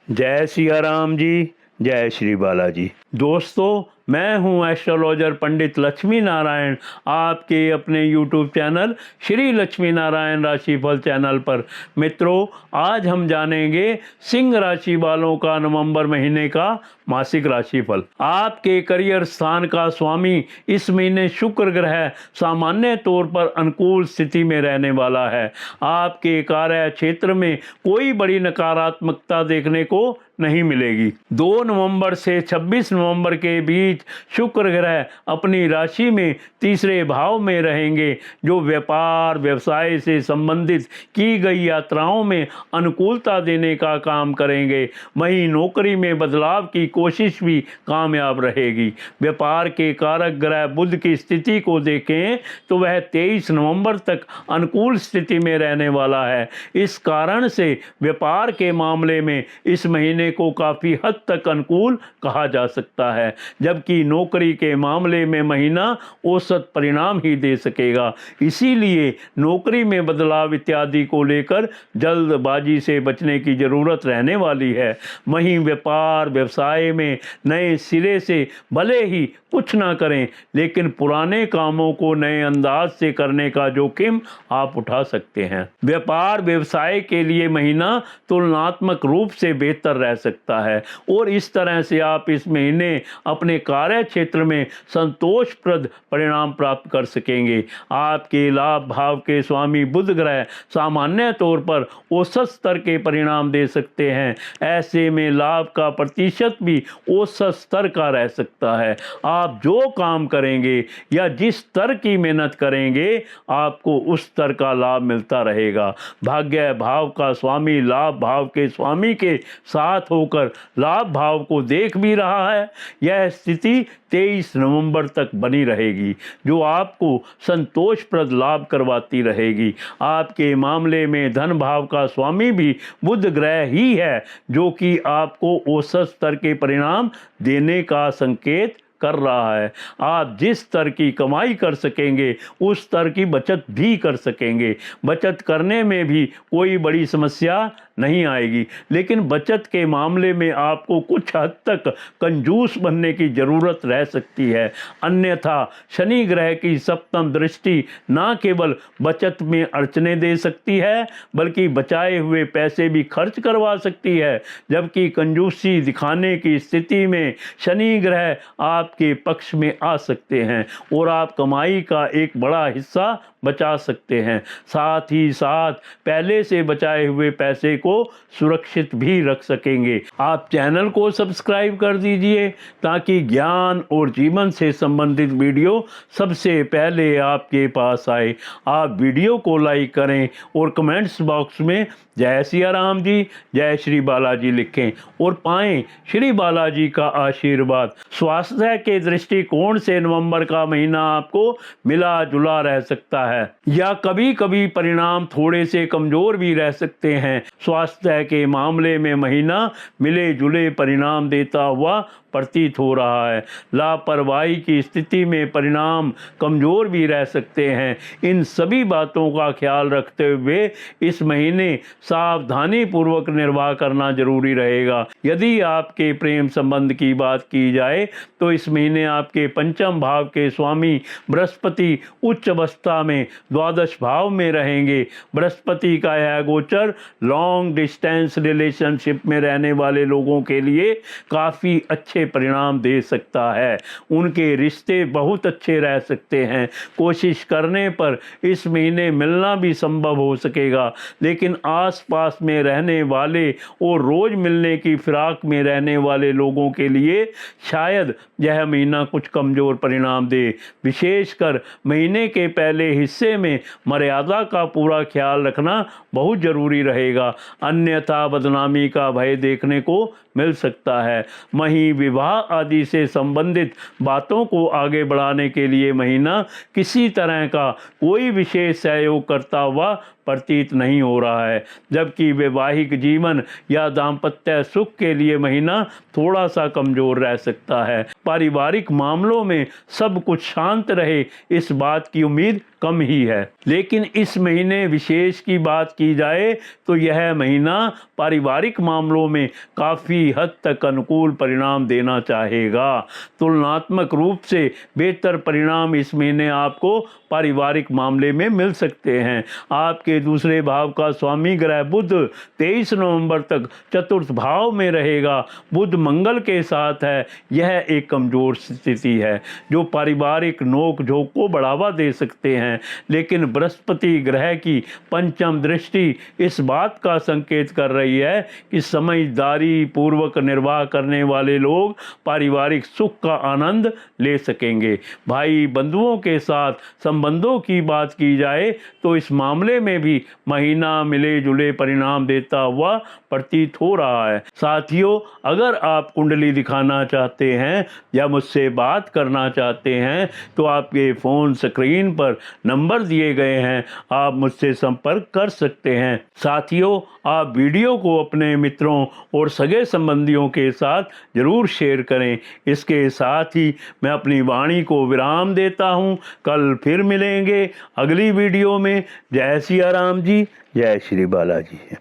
जय सिया राम जी। जय श्री बालाजी। दोस्तों, मैं हूं एस्ट्रोलॉजर पंडित लक्ष्मी नारायण, आपके अपने यूट्यूब चैनल श्री लक्ष्मी नारायण राशिफल चैनल पर। मित्रों, आज हम जानेंगे सिंह राशि वालों का नवंबर महीने का मासिक राशिफल। आपके करियर स्थान का स्वामी इस महीने शुक्र ग्रह सामान्य तौर पर अनुकूल स्थिति में रहने वाला है। आपके कार्य क्षेत्र में कोई बड़ी नकारात्मकता देखने को नहीं मिलेगी। 2 नवंबर से 26 नवंबर के बीच शुक्र ग्रह अपनी राशि में तीसरे भाव में रहेंगे, जो व्यापार व्यवसाय से संबंधित की गई यात्राओं में अनुकूलता देने का काम करेंगे। वहीं नौकरी में बदलाव की कोशिश भी कामयाब रहेगी। व्यापार के कारक ग्रह बुध की स्थिति को देखें तो वह 23 नवंबर तक अनुकूल स्थिति में रहने वाला है। इस कारण से व्यापार के मामले में इस महीने को काफी हद तक अनुकूल कहा जा सकता है, जबकि नौकरी के मामले में महीना औसत परिणाम ही दे सकेगा। इसीलिए नौकरी में बदलाव इत्यादि को लेकर जल्दबाजी से बचने की जरूरत रहने वाली है। वहीं व्यापार व्यवसाय में नए सिरे से भले ही कुछ ना करें, लेकिन पुराने कामों को नए अंदाज से करने का जोखिम आप उठा सकते हैं। व्यापार व्यवसाय के लिए महीना तुलनात्मक रूप से बेहतर रह सकता है और इस तरह से आप इस महीने अपने कार्य क्षेत्र में संतोषप्रद परिणाम प्राप्त कर सकेंगे। आपके लाभ भाव के स्वामी बुध ग्रह सामान्य तौर पर औसत स्तर के परिणाम दे सकते हैं। ऐसे में लाभ का प्रतिशत भी औसत स्तर का रह सकता है। आप जो काम करेंगे या जिस स्तर की मेहनत करेंगे, आपको उस स्तर का लाभ मिलता रहेगा। भाग्य भाव का स्वामी लाभ भाव के स्वामी के साथ होकर लाभ भाव को देख भी रहा है। यह स्थिति 23 नवंबर तक बनी रहेगी, जो आपको संतोषप्रद लाभ करवाती रहेगी। आपके मामले में धन भाव का स्वामी भी बुध ग्रह ही है, जो कि आपको औसत स्तर के परिणाम देने का संकेत कर रहा है। आप जिस स्तर की कमाई कर सकेंगे, उस स्तर की बचत भी कर सकेंगे। बचत करने में भी कोई बड़ी समस्या नहीं आएगी, लेकिन बचत के मामले में आपको कुछ हद तक कंजूस बनने की जरूरत रह सकती है। अन्यथा शनि ग्रह की सप्तम दृष्टि न केवल बचत में अड़चने दे सकती है, बल्कि बचाए हुए पैसे भी खर्च करवा सकती है। जबकि कंजूसी दिखाने की स्थिति में शनि ग्रह आपके पक्ष में आ सकते हैं और आप कमाई का एक बड़ा हिस्सा बचा सकते हैं। साथ ही साथ पहले से बचाए हुए पैसे को सुरक्षित भी रख सकेंगे। आप चैनल को सब्सक्राइब कर दीजिए, ताकि ज्ञान और जीवन से संबंधित वीडियो सबसे पहले आपके पास आए। आप वीडियो को लाइक करें और कमेंट्स बॉक्स में जय सिया राम जी, जय श्री बालाजी लिखें और पाएं श्री बालाजी का आशीर्वाद। स्वास्थ्य के दृष्टिकोण से नवंबर का महीना आपको मिला जुला रह सकता है, या कभी कभी परिणाम थोड़े से कमजोर भी रह सकते हैं। स्वास्थ्य के मामले में महीना मिले जुले परिणाम देता हुआ प्रतीत हो रहा है। लापरवाही की स्थिति में परिणाम कमजोर भी रह सकते हैं। इन सभी बातों का ख्याल रखते हुए इस महीने सावधानी पूर्वक निर्वाह करना जरूरी रहेगा। यदि आपके प्रेम संबंध की बात की जाए तो इस महीने आपके पंचम भाव के स्वामी बृहस्पति उच्च अवस्था में द्वादश भाव में रहेंगे। बृहस्पति का यह गोचर लॉन्ग डिस्टेंस रिलेशनशिप में रहने वाले लोगों के लिए काफ़ी अच्छे परिणाम दे सकता है। उनके रिश्ते बहुत अच्छे रह सकते हैं। कोशिश करने पर इस महीने मिलना भी संभव हो सकेगा, लेकिन आसपास में रहने वाले और रोज मिलने की फिराक में रहने वाले लोगों के लिए शायद यह महीना कुछ कमजोर परिणाम दे। विशेषकर महीने के पहले हिस्से में मर्यादा का पूरा ख्याल रखना बहुत जरूरी रहेगा, अन्यथा बदनामी का भय देखने को मिल सकता है। वहीं विवाह आदि से संबंधित बातों को आगे बढ़ाने के लिए महीना किसी तरह का कोई विशेष सहयोग करता हुआ प्रतीत नहीं हो रहा है, जबकि वैवाहिक जीवन या दाम्पत्य सुख के लिए महीना थोड़ा सा कमजोर रह सकता है। पारिवारिक मामलों में सब कुछ शांत रहे, इस बात की उम्मीद कम ही है। लेकिन इस महीने विशेष की बात की जाए तो यह महीना पारिवारिक मामलों में काफ़ी हद तक अनुकूल परिणाम देना चाहेगा। तुलनात्मक रूप से बेहतर परिणाम इस महीने आपको पारिवारिक मामले में मिल सकते हैं। आपके दूसरे भाव का स्वामी ग्रह बुध 23 नवंबर तक चतुर्थ भाव में रहेगा। बुध मंगल के साथ है। यह एक कमजोर स्थिति है जो पारिवारिक नोक झोंक को बढ़ावा दे सकते हैं, लेकिन बृहस्पति ग्रह की पंचम दृष्टि इस बात का संकेत कर रही है कि समझदारी पूर्वक निर्वाह करने वाले लोग पारिवारिक सुख का आनंद ले सकेंगे। भाई बंधुओं के साथ संबंधों की बात की जाए तो इस मामले में भी महीना मिले जुले परिणाम देता हुआ प्रतीत हो रहा है। साथियों, अगर आप कुंडली दिखाना चाहते हैं या मुझसे बात करना चाहते हैं तो आपके फ़ोन स्क्रीन पर नंबर दिए गए हैं, आप मुझसे संपर्क कर सकते हैं। साथियों, आप वीडियो को अपने मित्रों और सगे संबंधियों के साथ जरूर शेयर करें। इसके साथ ही मैं अपनी वाणी को विराम देता हूं। कल फिर मिलेंगे अगली वीडियो में। जय सिया राम जी, जय श्री बालाजी।